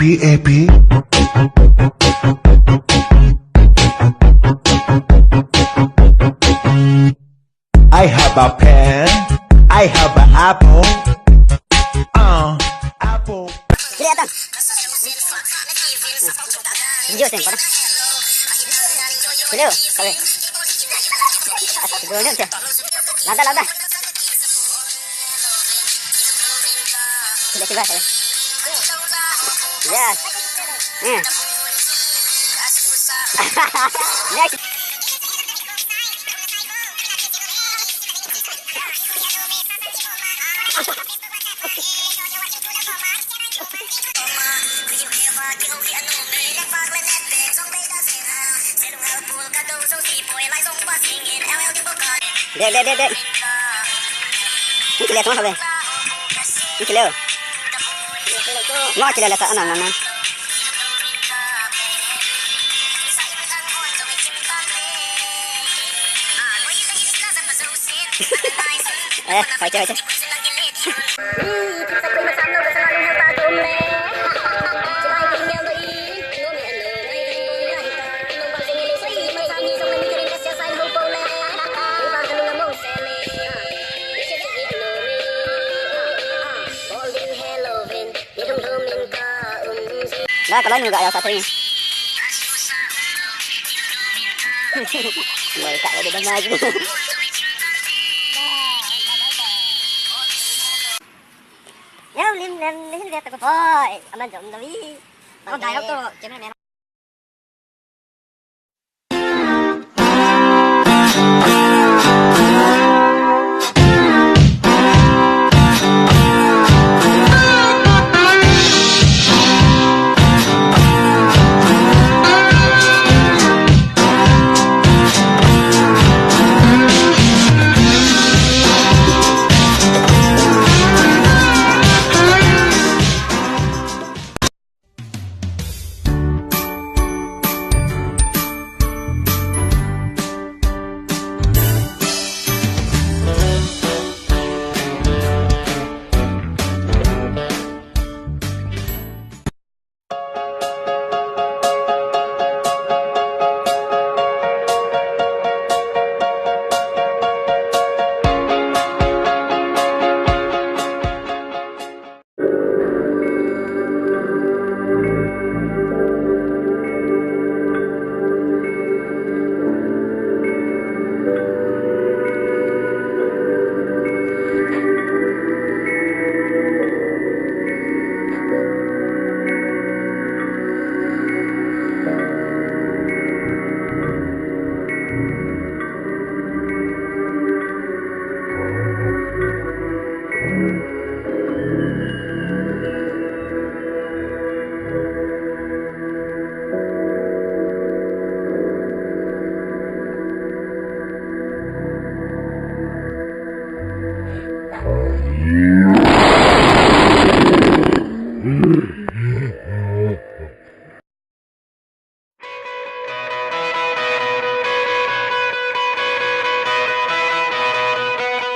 Epi. I have a pen. I have an apple. Apple. Kelihatan. Video sen pada. Hello, kau. Dua ni tu. Lada. Sudah saya. Yes. Next. Dek. Ini kelihatan apa? Ini kelihatan. Mau kelihatan anak. Baca. Nah, kalau ini juga yang satunya. Mereka ada dan lagi. Ya, lim lihat aku boy. Aman jom tapi. Aku dah tu, jangan Mm-hmm.